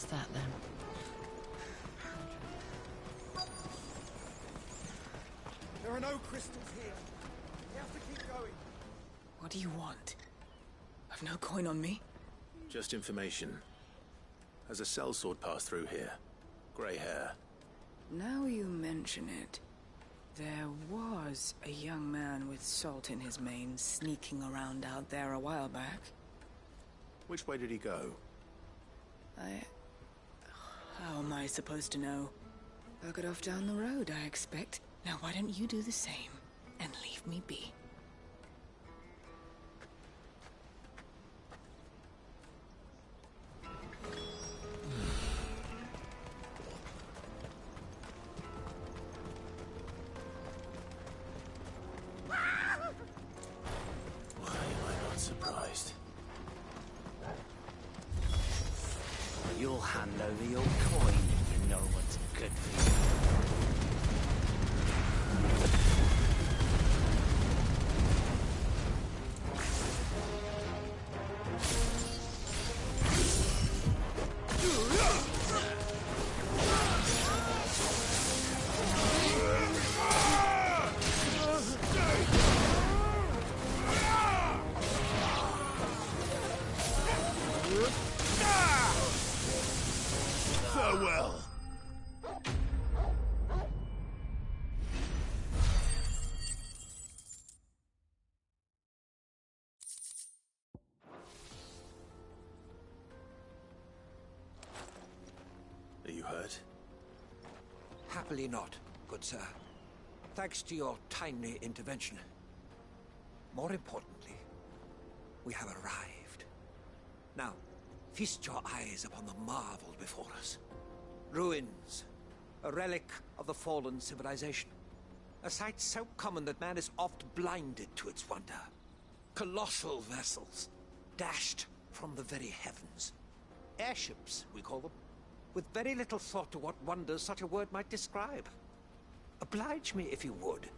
That's that then. There are no crystals here. We have to keep going. What do you want? I've no coin on me. Just information. Has a sellsword passed through here? Grey hair. Now you mention it, there was a young man with salt in his mane sneaking around out there a while back. Which way did he go? How am I supposed to know? Buggered off down the road, I expect. Now why don't you do the same, and leave me be? You'll hand over your coin if you know what's good for you. Farewell! Are you hurt? Happily not, good sir. Thanks to your timely intervention. More importantly, we have arrived. Now, feast your eyes upon the marvel before us. Ruins, a relic of the fallen civilization. A sight so common that man is oft blinded to its wonder. Colossal vessels, dashed from the very heavens. Airships, we call them, with very little thought to what wonders such a word might describe. Oblige me if you would.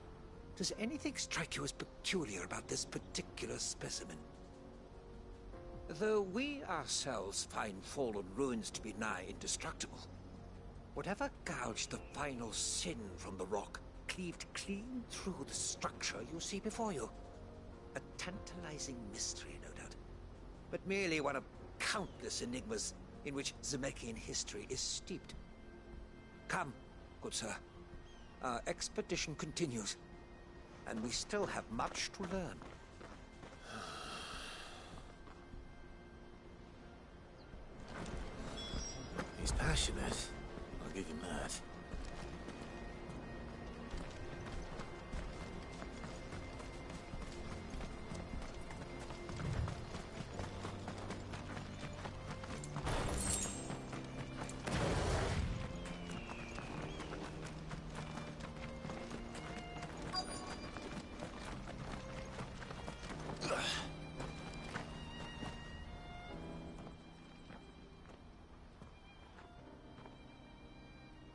Does anything strike you as peculiar about this particular specimen? Though we ourselves find fallen ruins to be nigh indestructible, whatever gouged the final sin from the rock cleaved clean through the structure you see before you. A tantalizing mystery, no doubt, but merely one of countless enigmas in which Zemeckis history is steeped. Come, good sir. Our expedition continues, and we still have much to learn. He's passionate. I'll give him that.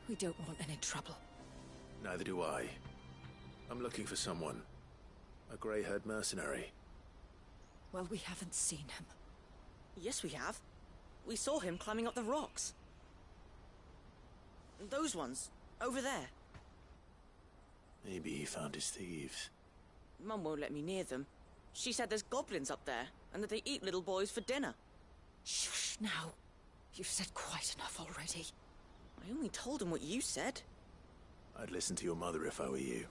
We don't want any trouble. Neither do I. I'm looking for someone. A grey-haired mercenary. Well, we haven't seen him. Yes, we have. We saw him climbing up the rocks. Those ones, over there. Maybe he found his thieves. Mum won't let me near them. She said there's goblins up there, and that they eat little boys for dinner. Shush now. You've said quite enough already. I only told him what you said. I'd listen to your mother if I were you.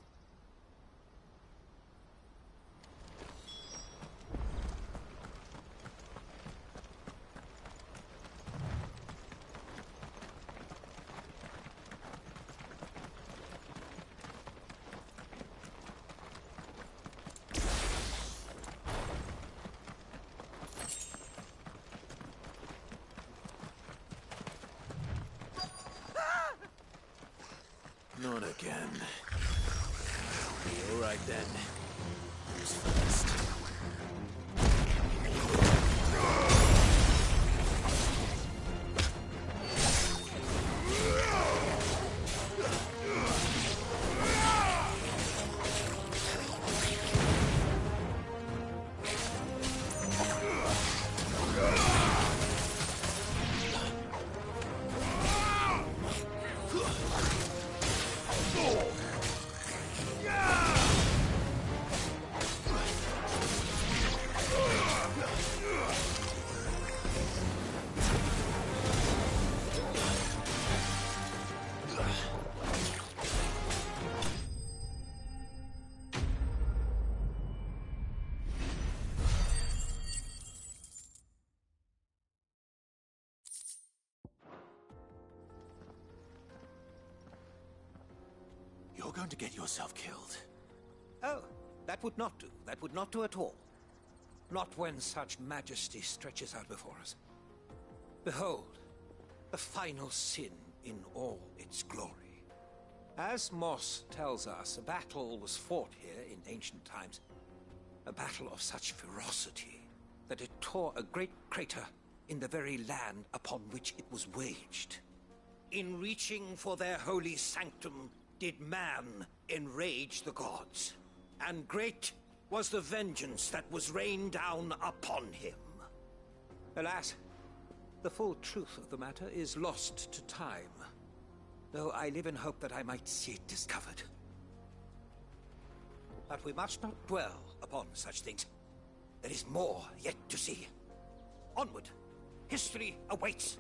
Not again. All right then. Who's first? going to get yourself killed. Oh, that would not do. That would not do at all. Not when such majesty stretches out before us. Behold, the final sin in all its glory. As Moss tells us, a battle was fought here in ancient times. A battle of such ferocity that it tore a great crater in the very land upon which it was waged. In reaching for their holy sanctum, did man enrage the gods. And great was the vengeance that was rained down upon him. Alas, the full truth of the matter is lost to time, though I live in hope that I might see it discovered. But we must not dwell upon such things. There is more yet to see. Onward! History awaits!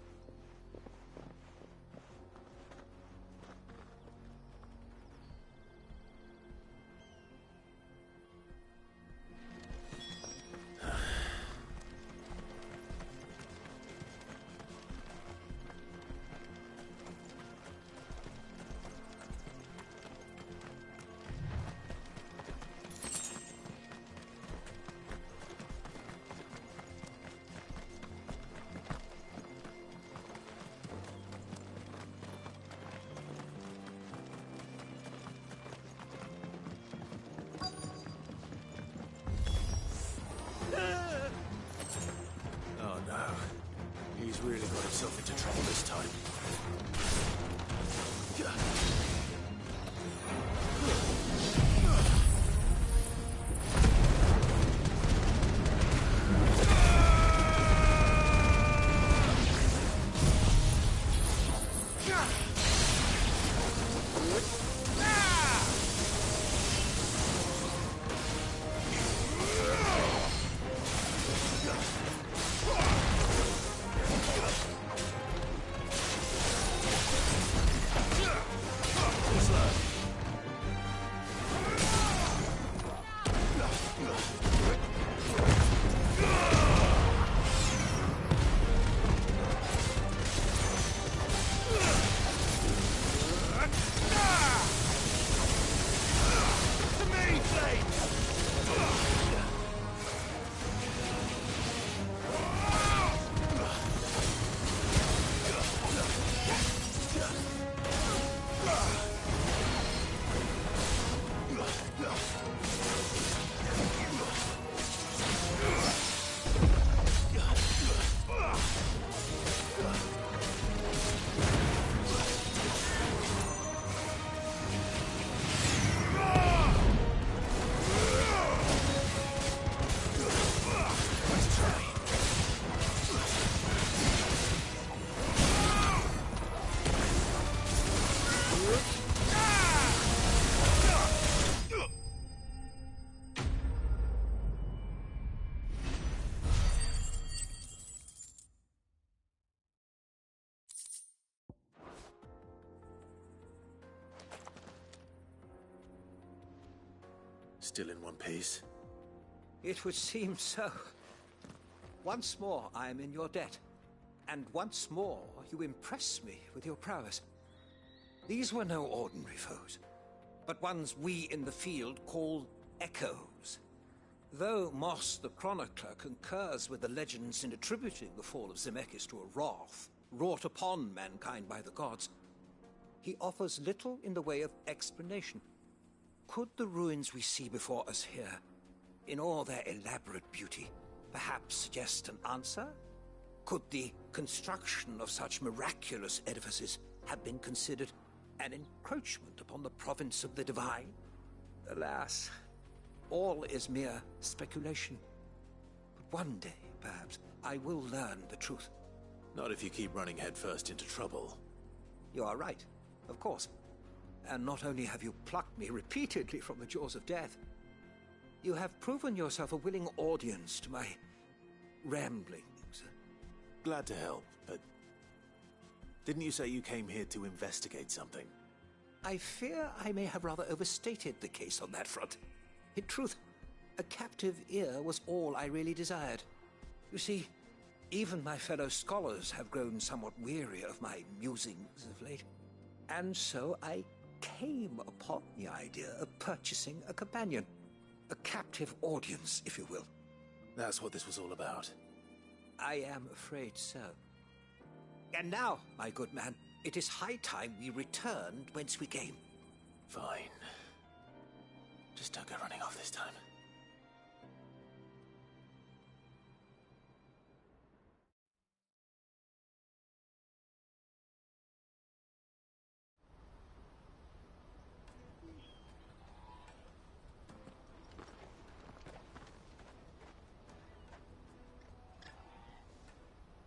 Oh no. He's really got himself into trouble this time. Still in one piece? It would seem so. Once more I am in your debt, and once more you impress me with your prowess. These were no ordinary foes, but ones we in the field call echoes. Though Moss the Chronicler concurs with the legends in attributing the fall of Zemeckis to a wrath wrought upon mankind by the gods, he offers little in the way of explanation. Could the ruins we see before us here, in all their elaborate beauty, perhaps suggest an answer? Could the construction of such miraculous edifices have been considered an encroachment upon the province of the divine? Alas, all is mere speculation. But one day, perhaps, I will learn the truth. Not if you keep running headfirst into trouble. You are right, of course. And not only have you plucked me repeatedly from the jaws of death, you have proven yourself a willing audience to my ramblings. Glad to help, but didn't you say you came here to investigate something? I fear I may have rather overstated the case on that front. In truth, a captive ear was all I really desired. You see, even my fellow scholars have grown somewhat weary of my musings of late. And so I came upon the idea of purchasing a companion. A captive audience, if you will. That's what this was all about. I am afraid so. And now, my good man, it is high time we returned whence we came. Fine. Just don't go running off this time.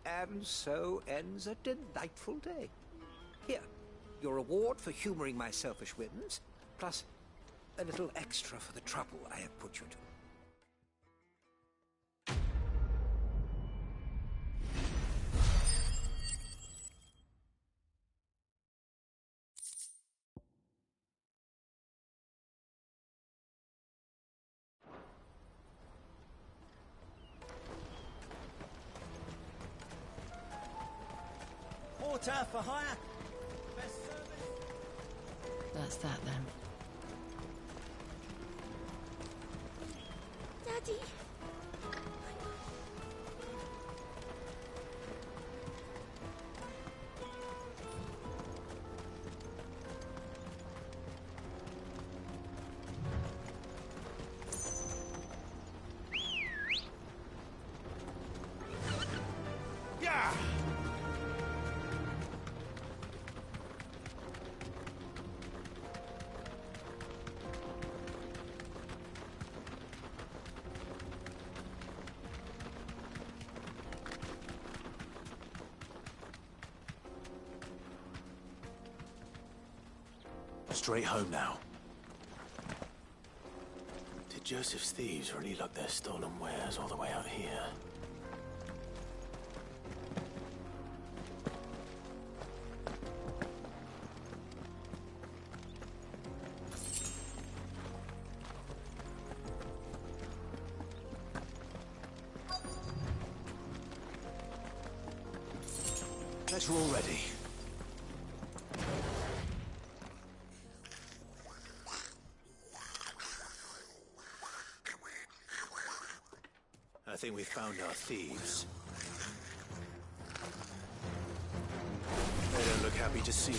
And so ends a delightful day. Here, your reward for humoring my selfish whims, plus a little extra for the trouble I have put you to. Porter for hire. Best service. That's that then. Daddy! Yeah! Straight home now. Did Joseph's thieves really lug their stolen wares all the way out here? Guess we're all ready. I think we found our thieves. They don't look happy to see me.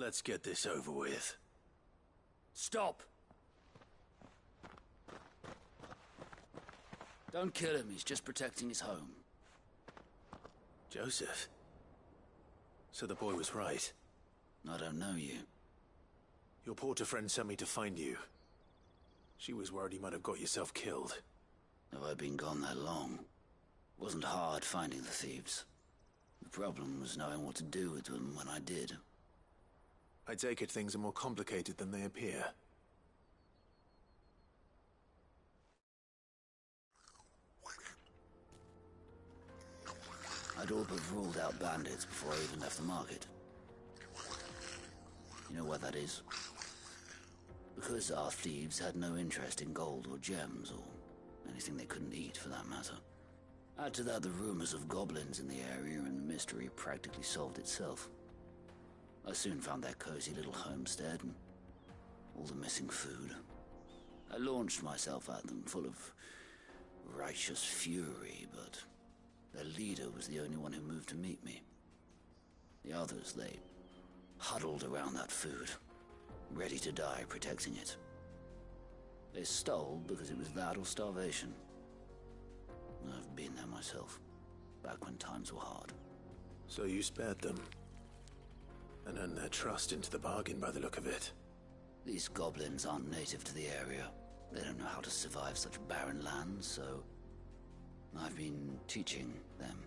Let's get this over with. Stop! Don't kill him, he's just protecting his home. Joseph? So the boy was right. I don't know you. Your Porter friend sent me to find you. She was worried you might have got yourself killed. Have I been gone that long? It wasn't hard finding the thieves. The problem was knowing what to do with them when I did. I take it things are more complicated than they appear. I'd all but ruled out bandits before I even left the market. You know why that is? Because our thieves had no interest in gold or gems, or anything they couldn't eat for that matter. Add to that the rumors of goblins in the area and the mystery practically solved itself. I soon found their cozy little homestead and all the missing food. I launched myself at them full of righteous fury, but their leader was the only one who moved to meet me. The others, they huddled around that food, ready to die protecting it. They stole because it was that or starvation. I've been there myself, back when times were hard. So you spared them, and earned their trust into the bargain by the look of it. These goblins aren't native to the area. They don't know how to survive such barren lands, so I've been teaching them.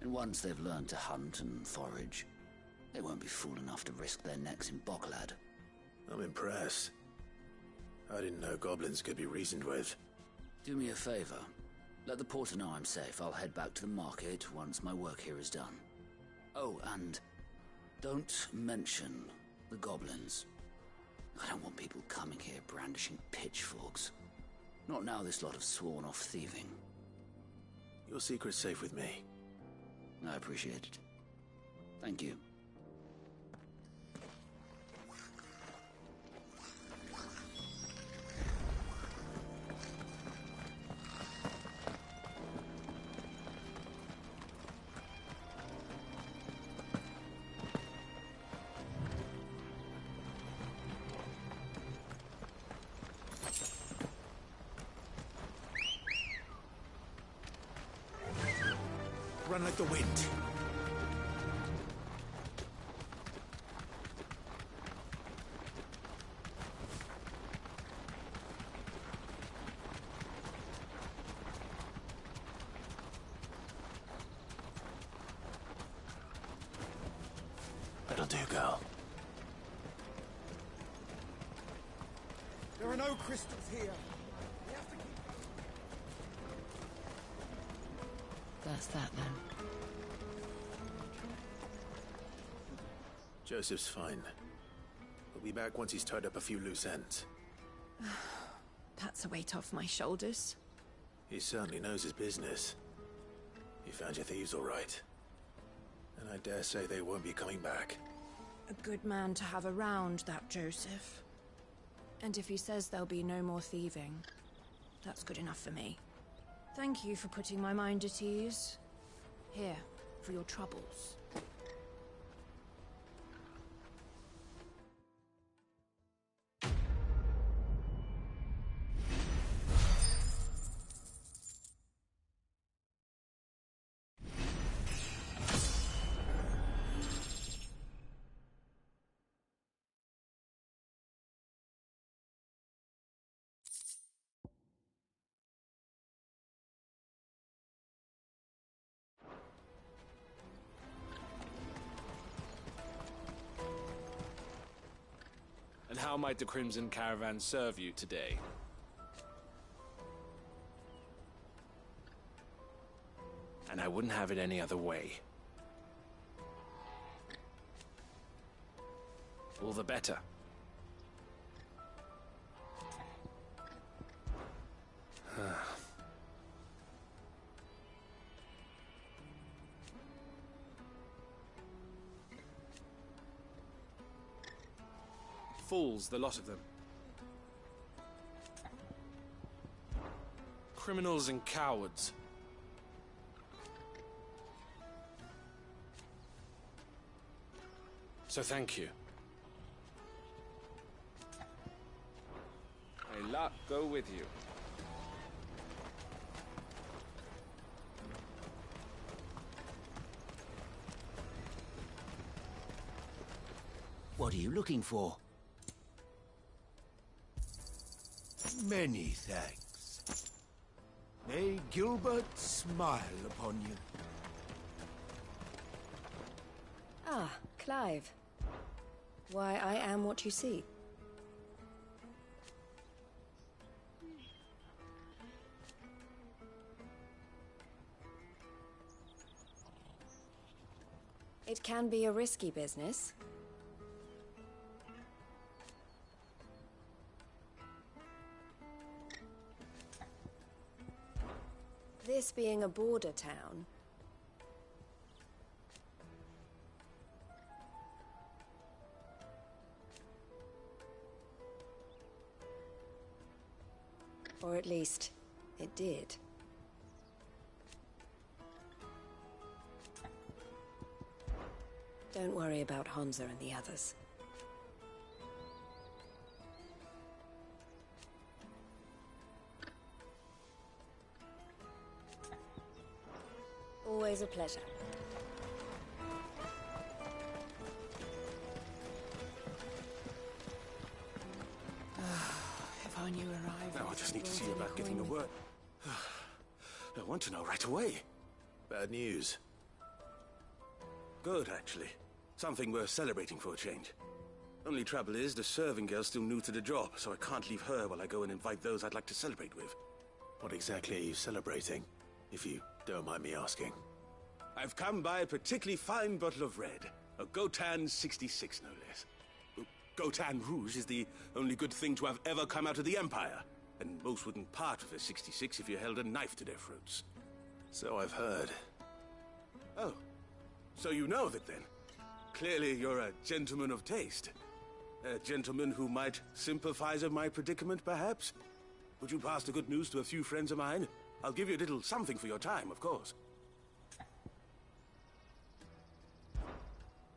And once they've learned to hunt and forage, they won't be fool enough to risk their necks in Boklad. I'm impressed. I didn't know goblins could be reasoned with. Do me a favor. Let the porter know I'm safe. I'll head back to the market once my work here is done. Oh, and don't mention the goblins. I don't want people coming here brandishing pitchforks. Not now this lot have sworn off thieving. Your secret's safe with me. I appreciate it. Thank you. Run like the wind. That'll do, girl. There are no crystals here. We have to keep... That's that then. Joseph's fine. We'll be back once he's tied up a few loose ends. That's a weight off my shoulders. He certainly knows his business. He found your thieves all right. And I dare say they won't be coming back. A good man to have around, that Joseph. And if he says there'll be no more thieving, that's good enough for me. Thank you for putting my mind at ease. Here, for your troubles. And how might the Crimson Caravan serve you today? And I wouldn't have it any other way. All the better. Fools, the lot of them. Criminals and cowards. So thank you. May luck go with you. What are you looking for? Many thanks. May Gilbert smile upon you. Ah, Clive. Why, I am what you see. It can be a risky business. This being a border town, Or at least, it did. Don't worry about Hansa and the others. Always a pleasure. If only you arrived. Now I just need to see about getting the word. I want to know right away. Bad news. Good, actually. Something worth celebrating for a change. Only trouble is, the serving girl's still new to the job, so I can't leave her while I go and invite those I'd like to celebrate with. What exactly are you celebrating, if you don't mind me asking? I've come by a particularly fine bottle of red. A Gotan 66, no less. Gotan Rouge is the only good thing to have ever come out of the Empire. And most wouldn't part with a 66 if you held a knife to their throats. So I've heard. Oh, so you know of it then? Clearly you're a gentleman of taste. A gentleman who might sympathize with my predicament, perhaps? Would you pass the good news to a few friends of mine? I'll give you a little something for your time, of course.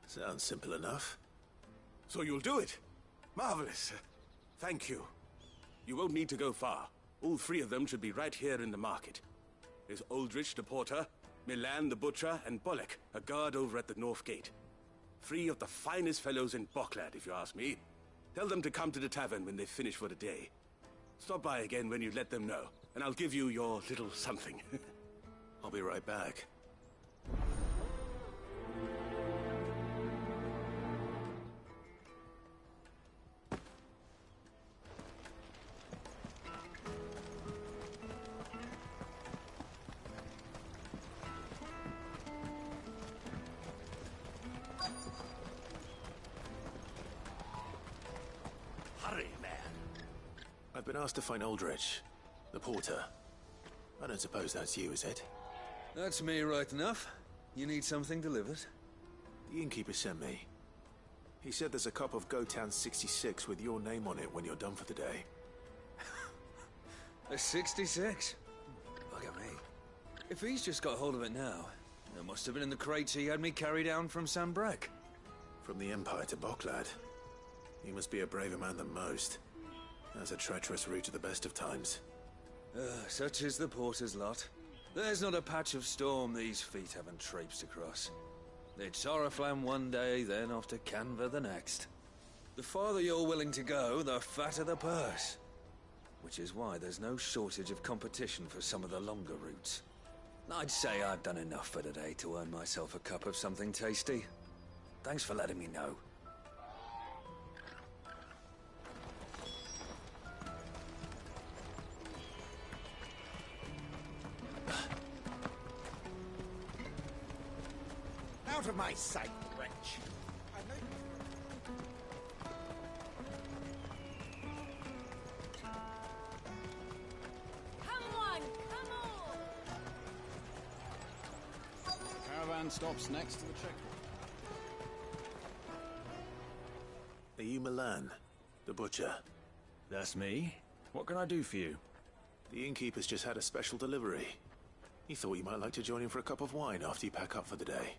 Sounds simple enough. So you'll do it? Marvelous. Thank you. You won't need to go far. All three of them should be right here in the market. There's Aldrich the porter, Milan the butcher, and Bolek, a guard over at the north gate. Three of the finest fellows in Boklad, if you ask me. Tell them to come to the tavern when they finish for the day. Stop by again when you let them know, and I'll give you your little something. I'll be right back. I've been asked to find Aldrich, the porter. I don't suppose that's you, is it? That's me right enough. You need something delivered? The innkeeper sent me. He said there's a cup of Gotan 66 with your name on it when you're done for the day. A 66? Look at me. If he's just got hold of it now, it must have been in the crates he had me carry down from Sanbreque. From the Empire to Boklad. You must be a braver man than most. That's a treacherous route at the best of times. Such is the porter's lot. There's not a patch of storm these feet haven't traipsed across. It's Oriflamme one day, then off to Canva the next. The farther you're willing to go, the fatter the purse. Which is why there's no shortage of competition for some of the longer routes. I'd say I've done enough for today to earn myself a cup of something tasty. Thanks for letting me know. Out of my sight, wretch! I know Come on, come on! Caravan stops next to the checkpoint. Are you Milan, the butcher? That's me. What can I do for you? The innkeeper's just had a special delivery. He thought you might like to join him for a cup of wine after you pack up for the day.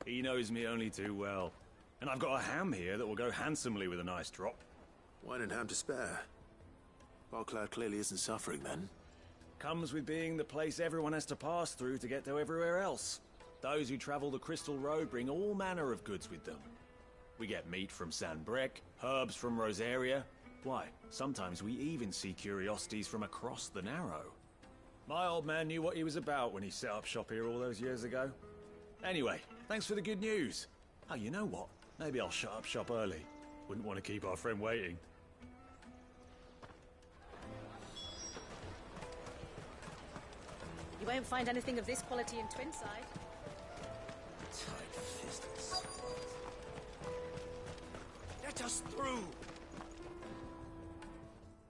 He knows me only too well. And I've got a ham here that will go handsomely with a nice drop. Wine and ham to spare. Boklad clearly isn't suffering then. Comes with being the place everyone has to pass through to get to everywhere else. Those who travel the Crystal Road bring all manner of goods with them. We get meat from Sanbreque, herbs from Rosaria. Why, sometimes we even see curiosities from across the Narrow. My old man knew what he was about when he set up shop here all those years ago. Anyway, thanks for the good news. Oh, you know what? Maybe I'll shut up shop early. Wouldn't want to keep our friend waiting. You won't find anything of this quality in Twinside. tight-fisted slut. Let us through!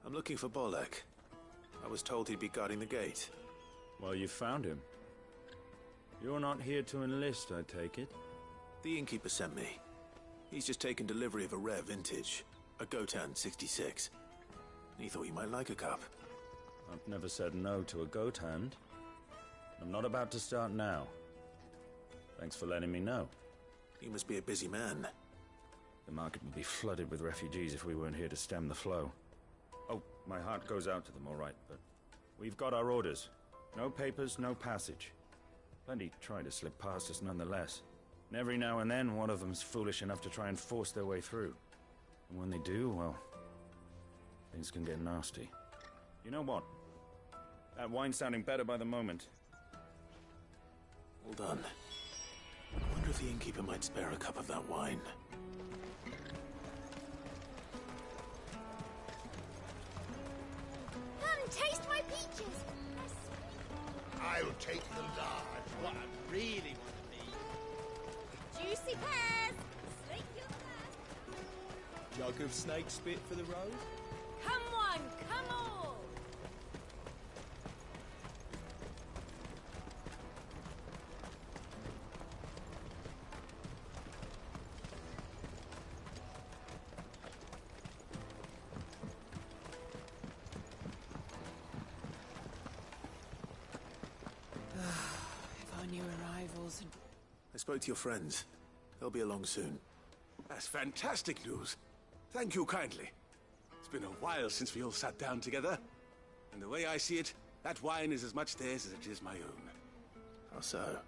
I'm looking for Bolek. I was told he'd be guarding the gate. Well, you found him. You're not here to enlist, I take it? The innkeeper sent me. He's just taken delivery of a rare vintage, a Gotan 66. He thought you might like a cup. I've never said no to a goat hand. I'm not about to start now. Thanks for letting me know. You must be a busy man. The market would be flooded with refugees if we weren't here to stem the flow. Oh, my heart goes out to them, all right, but we've got our orders. No papers, no passage. Plenty try to slip past us nonetheless. And every now and then, one of them's foolish enough to try and force their way through. And when they do, well, things can get nasty. You know what? That wine's sounding better by the moment. Hold on. I wonder if the innkeeper might spare a cup of that wine. Come, taste my peaches. I'll take the large. What I really want to be. Juicy pears. Snake your thirst. Jug of snake spit for the road? Come one, come all. If our new arrivals had... I spoke to your friends. They'll be along soon. That's fantastic news. Thank you kindly. It's been a while since we all sat down together. And the way I see it, that wine is as much theirs as it is my own. How so?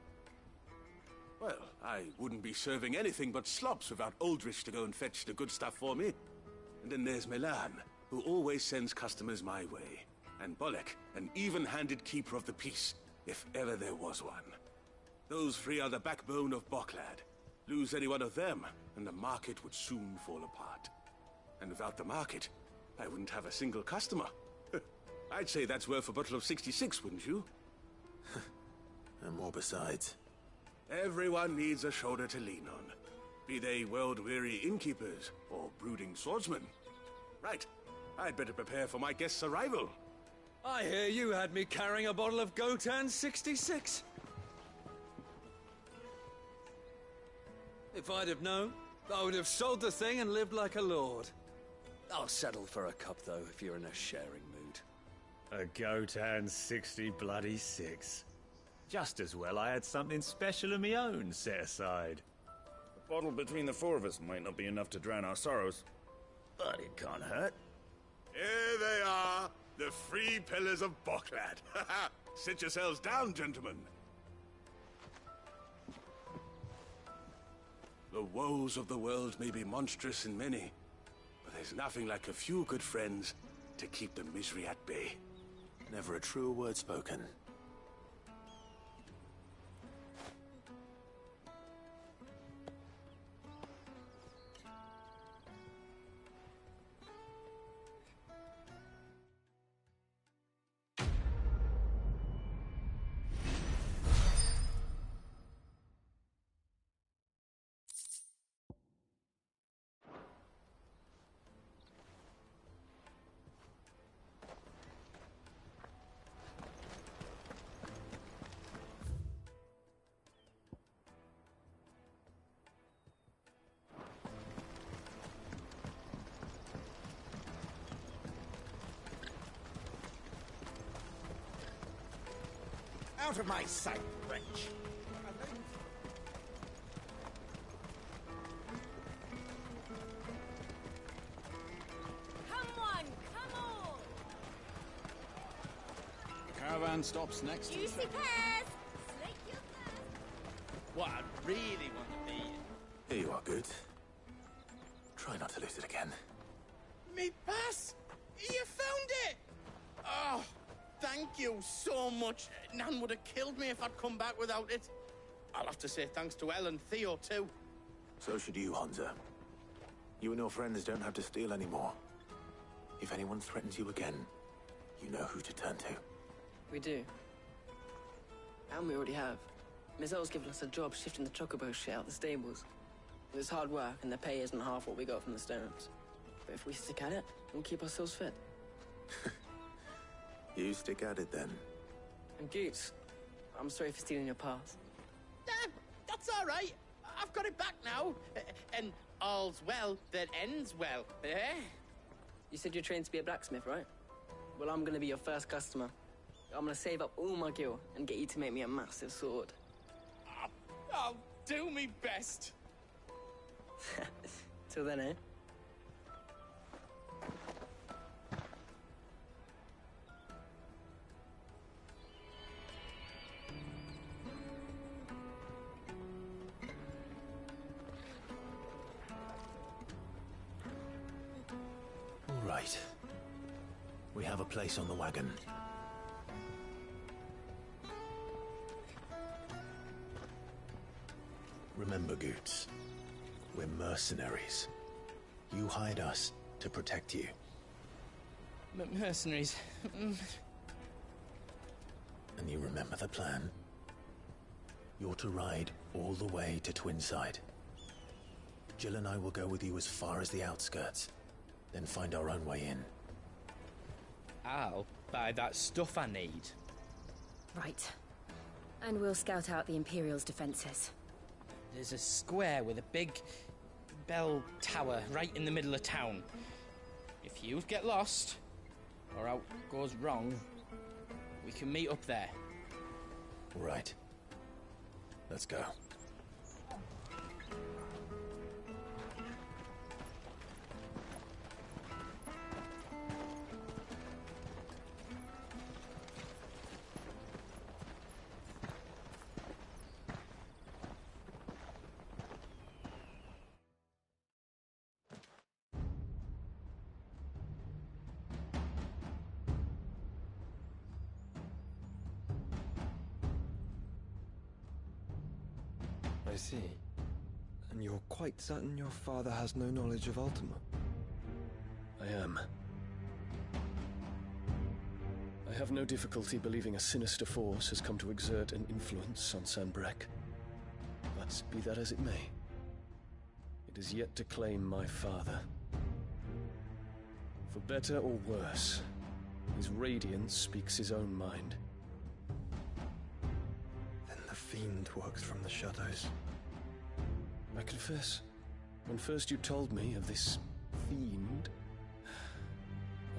Well, I wouldn't be serving anything but slops without Aldrich to go and fetch the good stuff for me. And then there's Milan, who always sends customers my way. And Bolek, an even-handed keeper of the peace, if ever there was one. Those three are the backbone of Boklad. Lose any one of them, and the market would soon fall apart. And without the market, I wouldn't have a single customer. I'd say that's worth a bottle of 66, wouldn't you? And more besides. Everyone needs a shoulder to lean on. Be they world-weary innkeepers or brooding swordsmen. Right, I'd better prepare for my guest's arrival. I hear you had me carrying a bottle of Gotan 66. If I'd have known, I would have sold the thing and lived like a lord. I'll settle for a cup, though, if you're in a sharing mood. A Gotan 60 bloody 6. Just as well I had something special of my own set aside. A bottle between the four of us might not be enough to drown our sorrows, but it can't hurt. Here they are, the three pillars of Boklad. Sit yourselves down, gentlemen. The woes of the world may be monstrous in many, but there's nothing like a few good friends to keep the misery at bay. Never a truer word spoken. Out of my sight, wretch! Come one, come all. The caravan stops next to Juicy pears. Slake your thirst. What I really want to be. Here you are, good. Try not to lose it again. Me pass! You found it! Oh, thank you so much. Nan would have killed me if I'd come back without it. I'll have to say thanks to Elle and Theo, too. So should you, Hansa. You and your friends don't have to steal anymore. If anyone threatens you again, you know who to turn to. We do. And we already have. Mizelle's given us a job shifting the chocobo shit out the stables. It's hard work, and the pay isn't half what we got from the stones. But if we stick at it, we'll keep ourselves fit. You stick at it, then. And Goots, I'm sorry for stealing your path. That's all right. I've got it back now. And all's well that ends well, eh? You said you're trained to be a blacksmith, right? Well, I'm gonna be your first customer. I'm gonna save up all my gil and get you to make me a massive sword. I'll do me best. Till then, eh? All right. We have a place on the wagon. Remember, Goots, we're mercenaries. You hired us to protect you. Mercenaries. And you remember the plan? You're to ride all the way to Twinside. Jill and I will go with you as far as the outskirts, then find our own way in. I'll buy that stuff I need. Right. And we'll scout out the Imperial's defenses. There's a square with a big bell tower right in the middle of town. If you get lost, or out goes wrong, we can meet up there. All right. Let's go. I see. And you're quite certain your father has no knowledge of Ultima? I am. I have no difficulty believing a sinister force has come to exert an influence on Sanbreque. But be that as it may, it is yet to claim my father. For better or worse, his radiance speaks his own mind. Then the fiend works from the shadows. I confess, when first you told me of this fiend,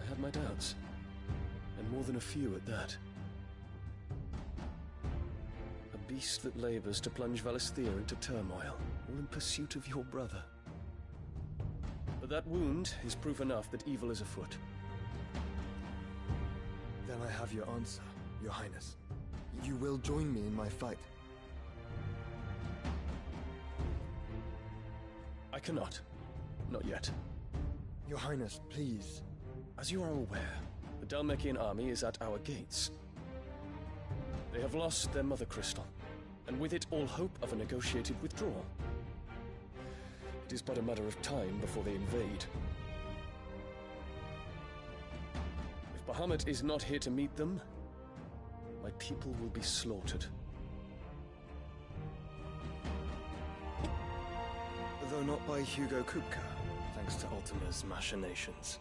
I had my doubts, and more than a few at that. A beast that labors to plunge Valisthea into turmoil, all in pursuit of your brother. But that wound is proof enough that evil is afoot. Then I have your answer, Your Highness. You will join me in my fight. I cannot. Not yet. Your Highness, please. As you are aware, the Dhalmekian army is at our gates. They have lost their mother crystal, and with it all hope of a negotiated withdrawal. It is but a matter of time before they invade. If Bahamut is not here to meet them, my people will be slaughtered. Though not by Hugo Kupka, thanks to Ultima's machinations.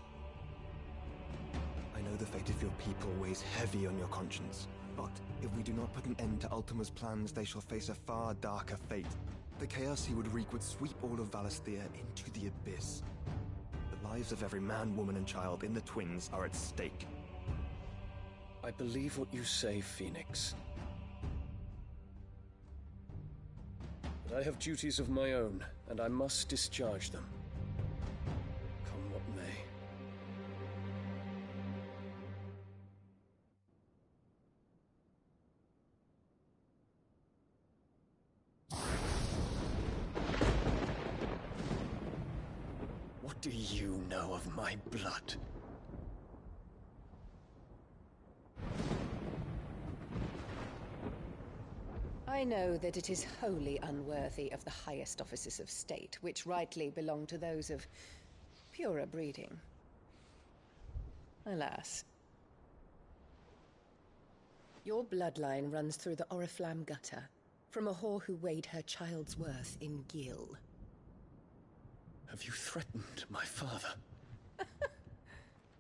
I know the fate of your people weighs heavy on your conscience, but if we do not put an end to Ultima's plans, they shall face a far darker fate. The chaos he would wreak would sweep all of Valisthea into the abyss. The lives of every man, woman, and child in the Twins are at stake. I believe what you say, Phoenix. But I have duties of my own, and I must discharge them. Come what may. What do you know of my blood? I know that it is wholly unworthy of the highest offices of state, which rightly belong to those of purer breeding. Alas. Your bloodline runs through the Oriflamme gutter, from a whore who weighed her child's worth in gil. Have you threatened my father?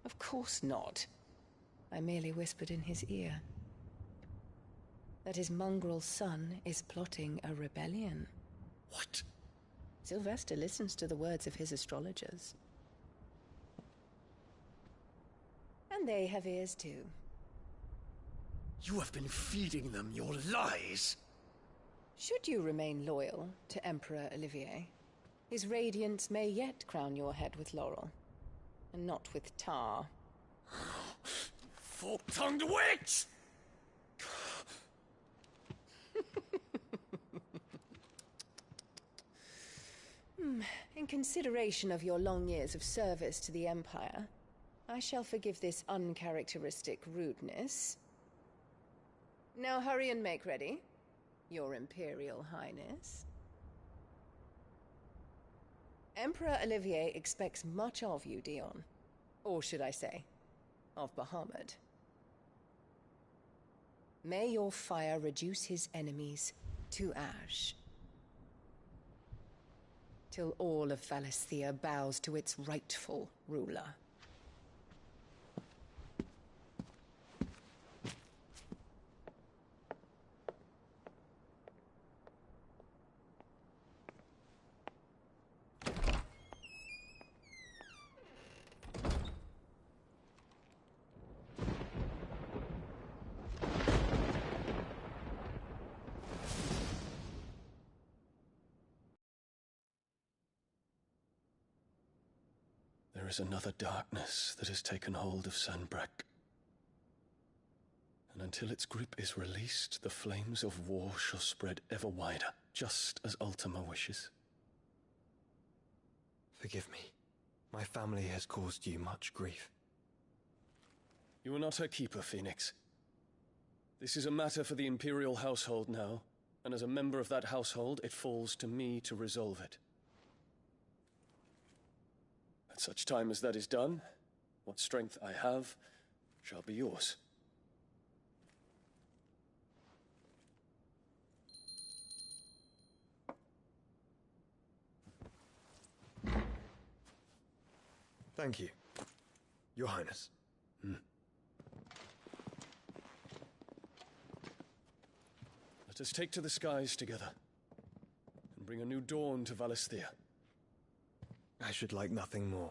Of course not. I merely whispered in his ear that his mongrel son is plotting a rebellion. What? Sylvester listens to the words of his astrologers. They have ears too. You have been feeding them your lies! Should you remain loyal to Emperor Olivier, his radiance may yet crown your head with laurel, and not with tar. Fork-tongued witch! In consideration of your long years of service to the Empire, I shall forgive this uncharacteristic rudeness. Now hurry and make ready, Your Imperial Highness. Emperor Olivier expects much of you, Dion. Or should I say, of Bahamut. May your fire reduce his enemies to ash, till all of Valisthea bows to its rightful ruler. There is another darkness that has taken hold of Sanbreque. And until its grip is released, the flames of war shall spread ever wider, just as Ultima wishes. Forgive me. My family has caused you much grief. You are not her keeper, Phoenix. This is a matter for the Imperial household now, and as a member of that household, it falls to me to resolve it. At such time as that is done, what strength I have shall be yours. Thank you, Your Highness. Let us take to the skies together, and bring a new dawn to Valisthea. I should like nothing more.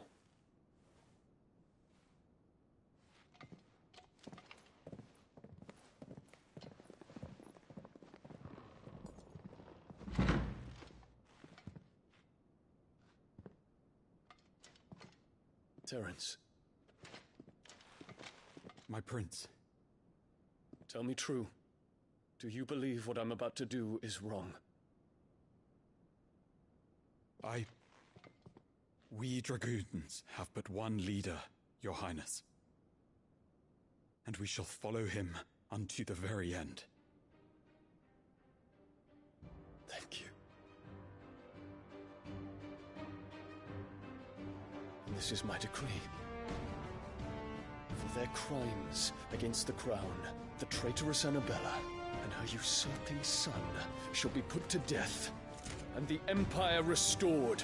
Terence. My prince. Tell me true. Do you believe what I'm about to do is wrong? We dragoons have but one leader, Your Highness. And we shall follow him unto the very end. Thank you. And this is my decree. For their crimes against the crown, the traitorous Annabella and her usurping son shall be put to death, and the Empire restored.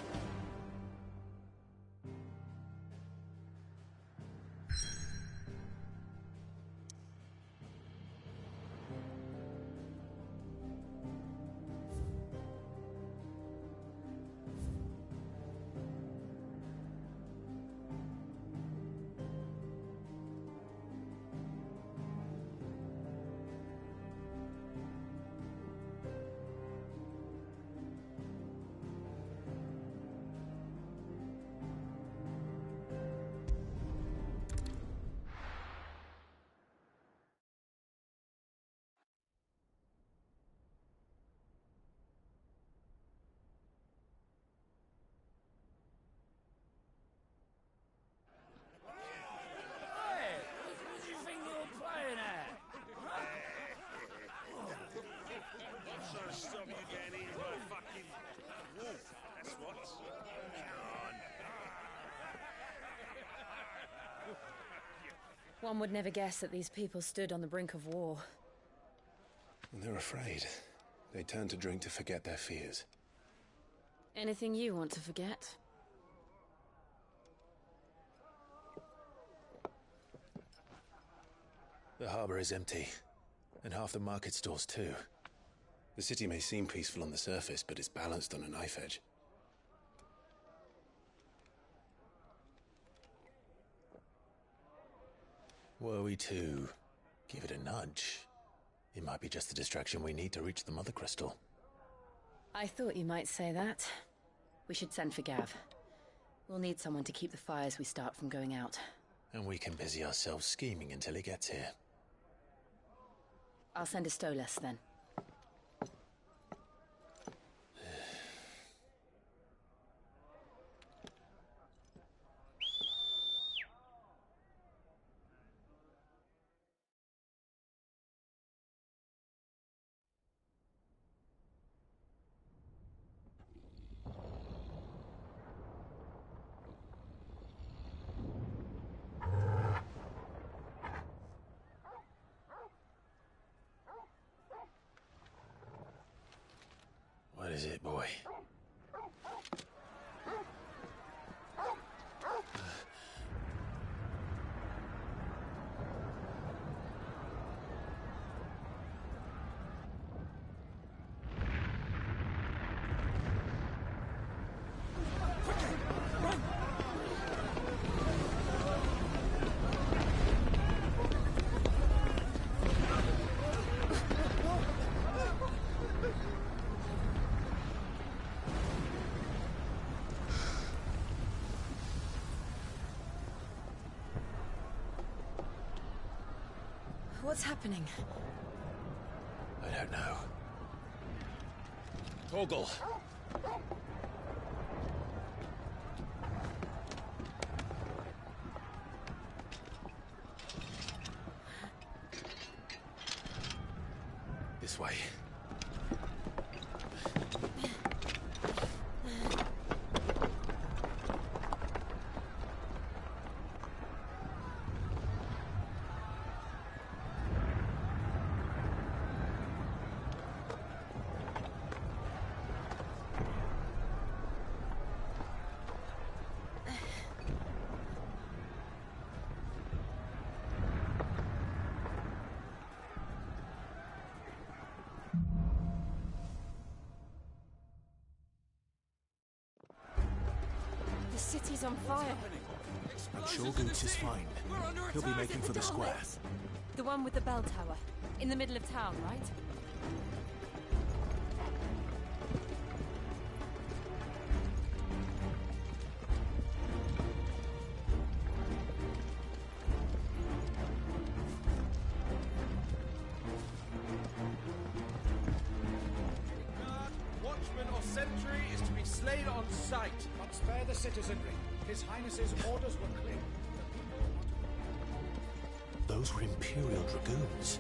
One would never guess that these people stood on the brink of war. They're afraid. They turn to drink to forget their fears. Anything you want to forget? The harbor is empty, and half the market stalls too. The city may seem peaceful on the surface, but it's balanced on a knife edge. Were we to give it a nudge, it might be just the distraction we need to reach the Mother Crystal. I thought you might say that. We should send for Gav. We'll need someone to keep the fires we start from going out. And we can busy ourselves scheming until he gets here. I'll send a Stolas then. What is it, boy? What's happening? I don't know. Torgal! This way. The city's on fire. I'm sure Goots is fine. He'll be making for the square. The one with the bell tower. In the middle of town, right? Watchman or sentry is to be slain on sight. But spare the citizenry. His Highness's orders were clear. Those were Imperial Dragoons.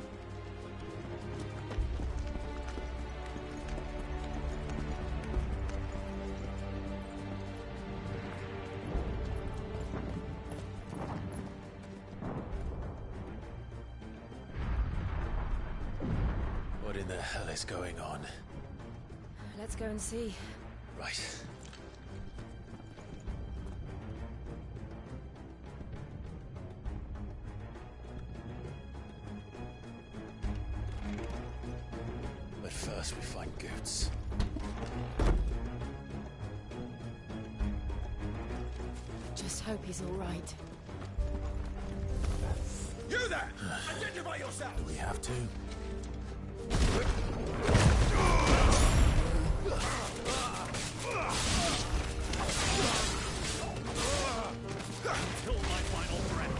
What in the hell is going on? Let's go and see. Right. But first we find Goots. Just hope he's all right. You there! Identify yourself! Do we have to? Till my final breath.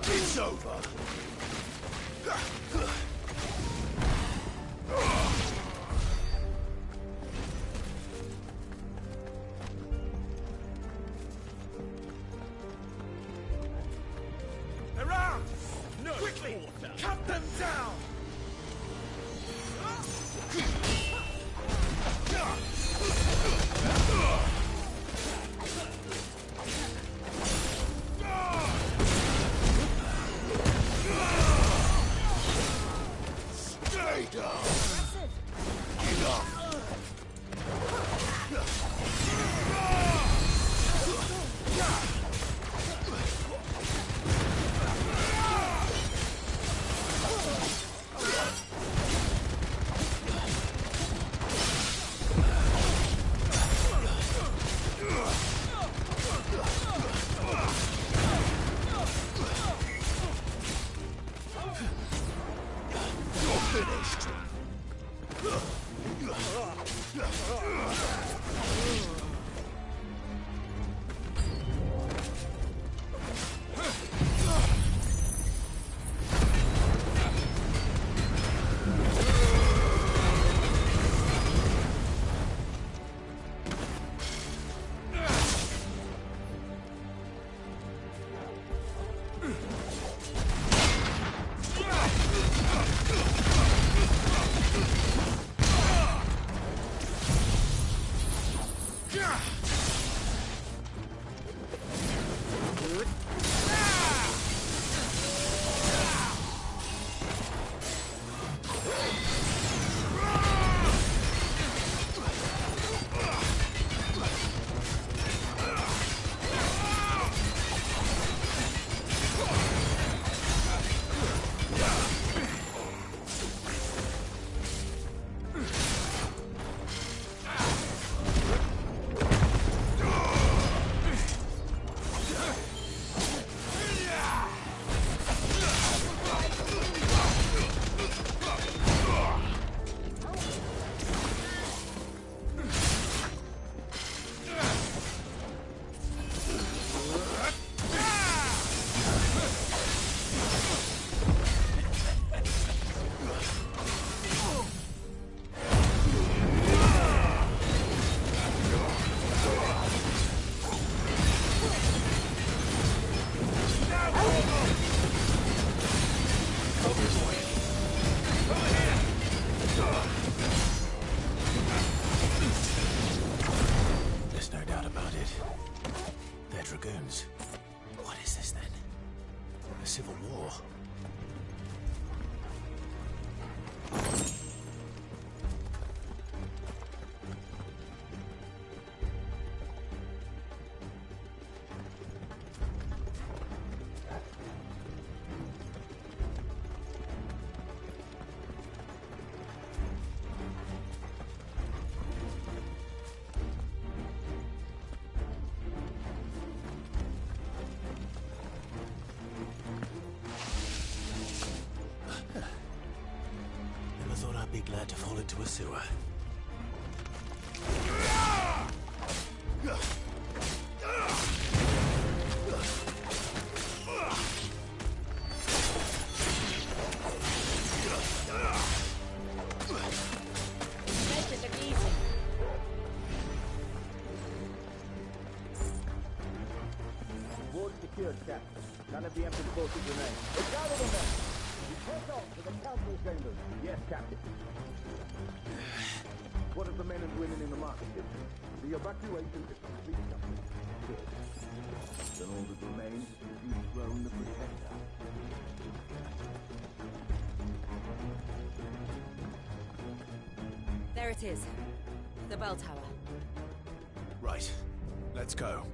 It's over. Around! No! Quickly! Cut them down! Stay down! Enough! A civil war. Never thought I'd be glad to fall into a sewer. Ward secured, Captain. None of the Emperor's forces remain. Gather the men! We press on to the council chambers. Yes, Captain. What of the men and women in the market district? The evacuation is complete, Captain. Good. Then all that remains is to dethrone the Protector. There it is. The bell tower. Right. Let's go.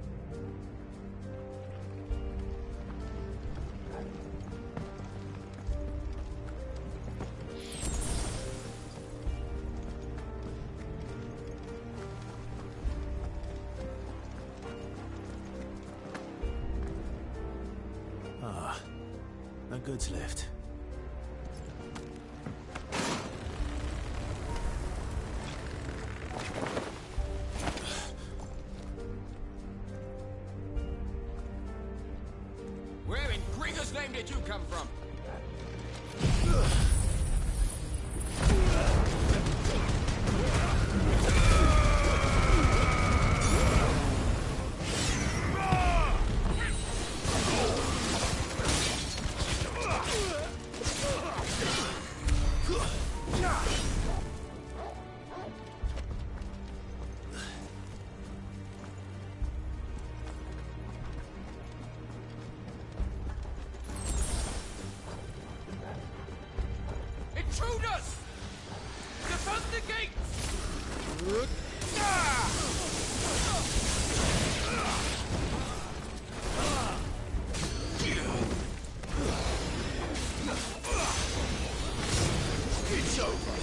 Ah, no goods left. Where in Gringo's name did you come from? Intruders! Defend the gates! It's over.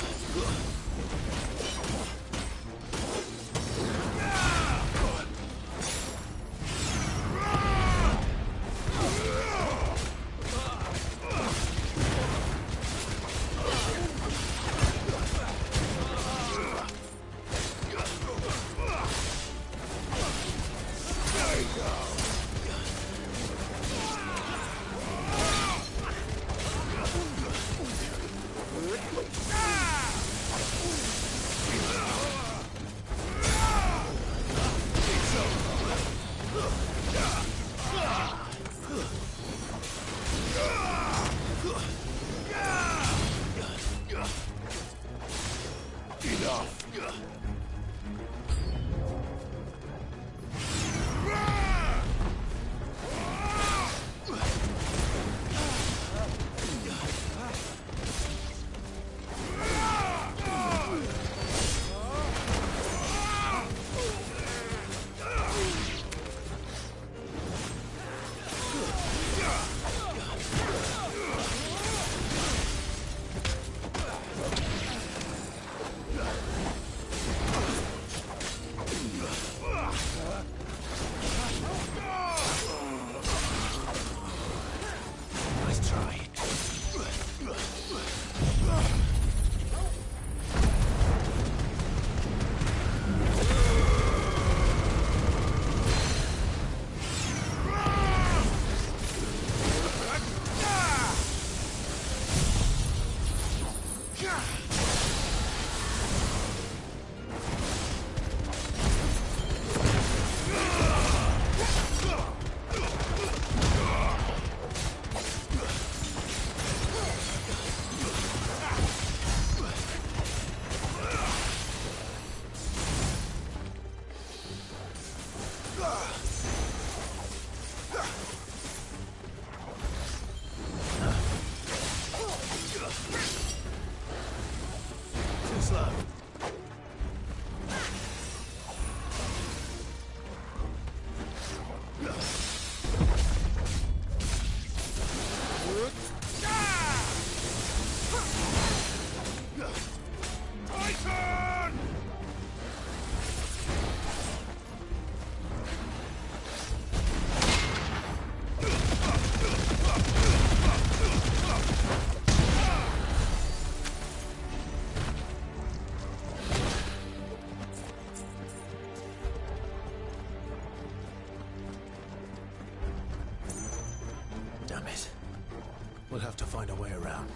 We'll have to find a way around.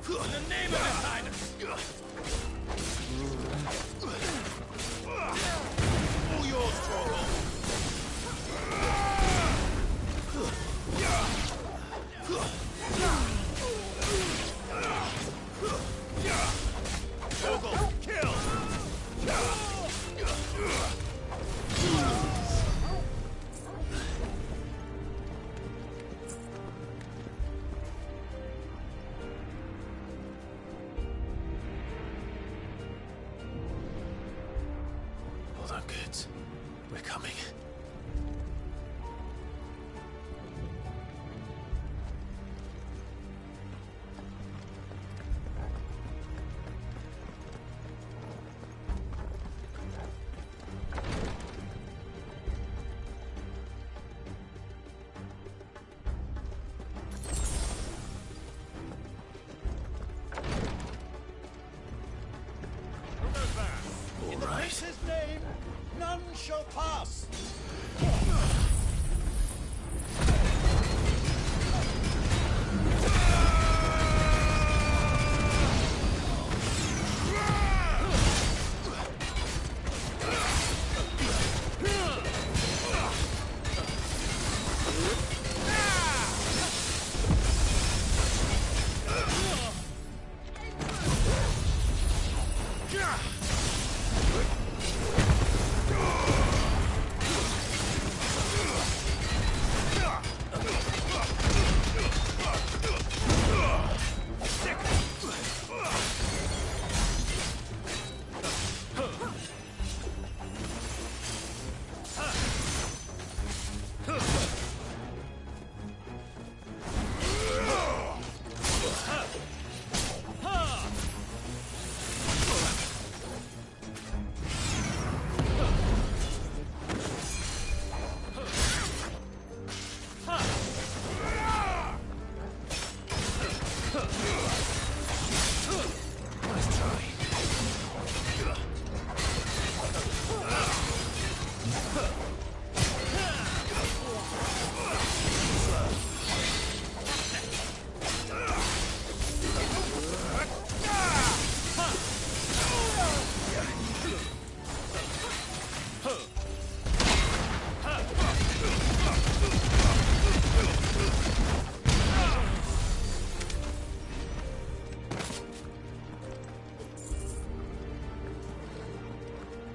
In the name of His Highness! All yours, Drogo! Drogo, kill! Hold on, kids. We're coming. In the prince's name, none shall pass.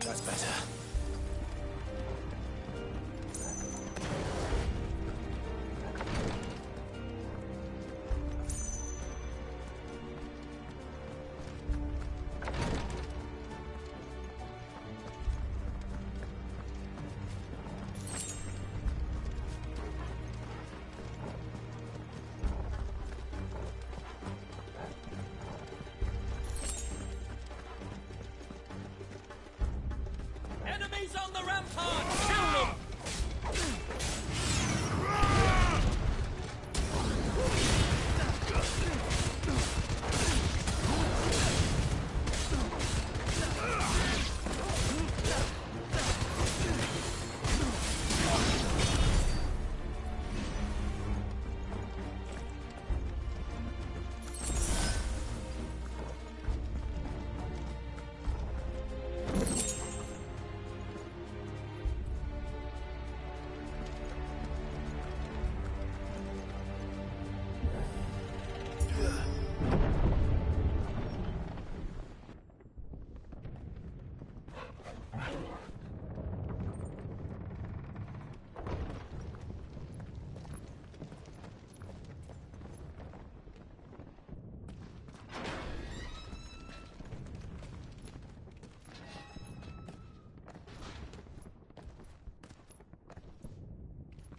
That's better. Enemies on the rampart! Kill them!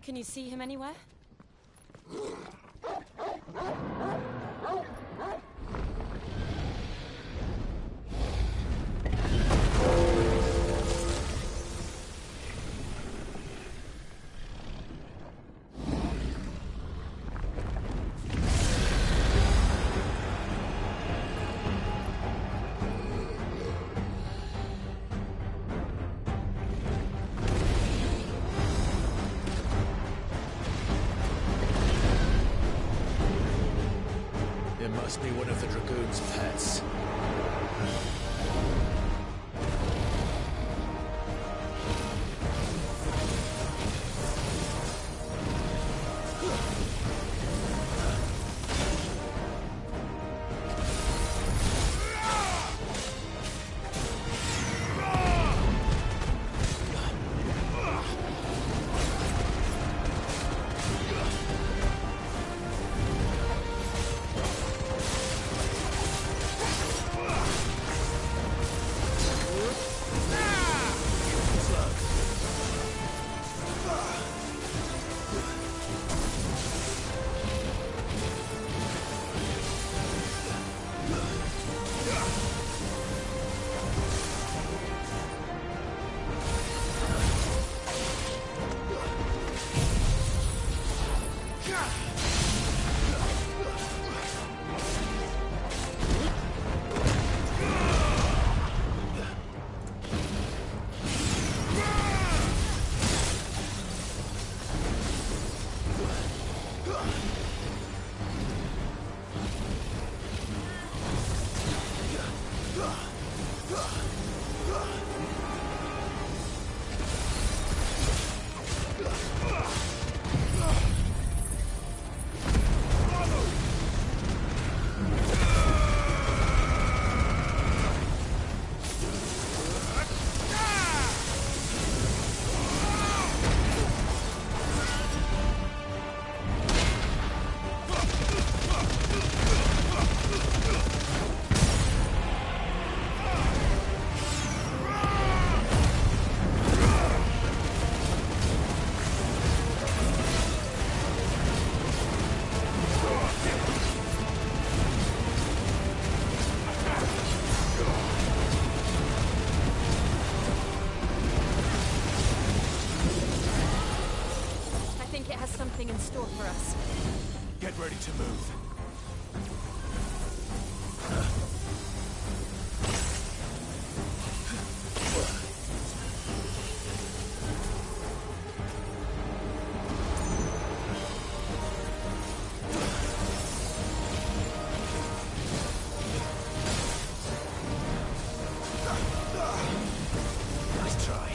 Can you see him anywhere? It must be one of the Dragoon's pets. Something in store for us. Get ready to move. Nice try.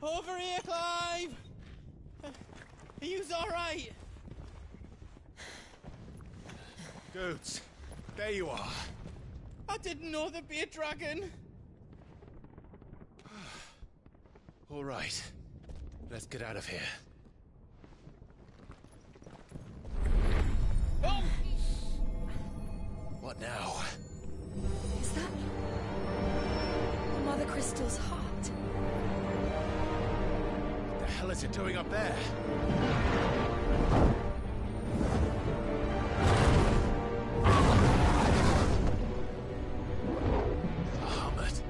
Over here, Clive! Are you alright? Goots, there you are. I didn't know there'd be a dragon. All right, let's get out of here. Oh! What now? Is that Mother Crystal's heart? What the hell is it doing up there? Bahamut.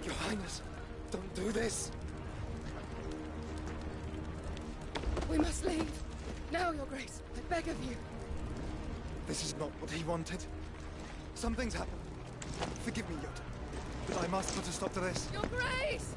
Your Highness, don't do this! We must leave. Now, Your Grace. I beg of you. This is not what he wanted. Something's happened. Forgive me, Yoda, but I must put a stop to this. Your Grace!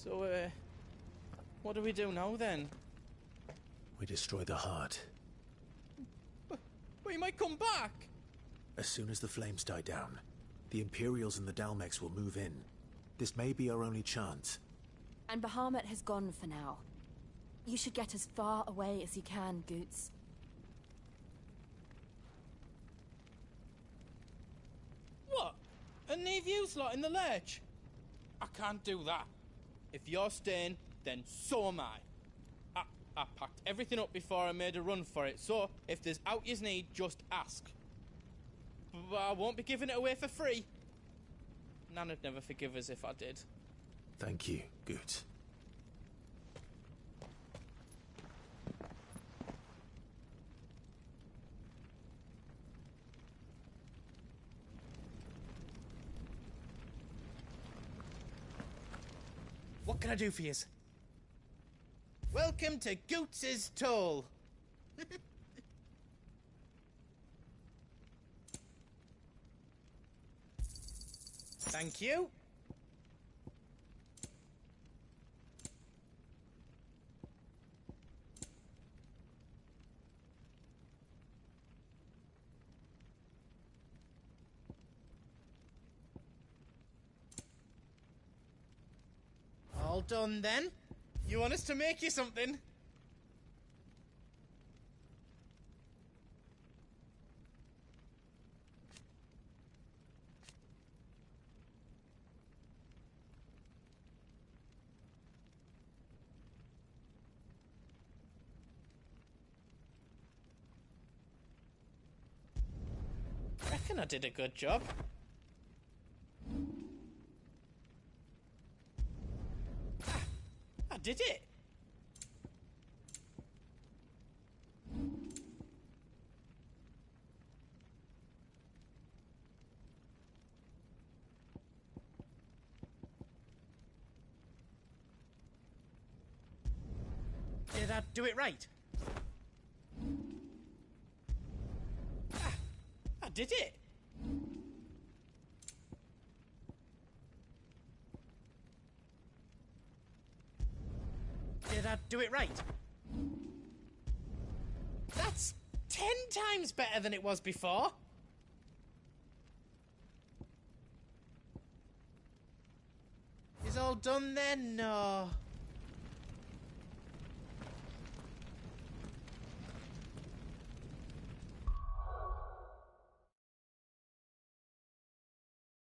So, what do we do now then? We destroy the heart. But he might come back! As soon as the flames die down, the Imperials and the Dalmex will move in. This may be our only chance. And Bahamut has gone for now. You should get as far away as you can, Goots. What? And leave you lot in the lurch? I can't do that. If you're staying, then so am I. I packed everything up before I made a run for it, so if there's out you need, just ask. But I won't be giving it away for free. Nan'd never forgive us if I did. Thank you, Goots. What can I do for yous? Welcome to Goots's Toll. Thank you. all done then. You want us to make you something? I reckon I did a good job. I did it! Did I do it right? I did it! Did I do it right? That's 10 times better than it was before. Is all done then? No.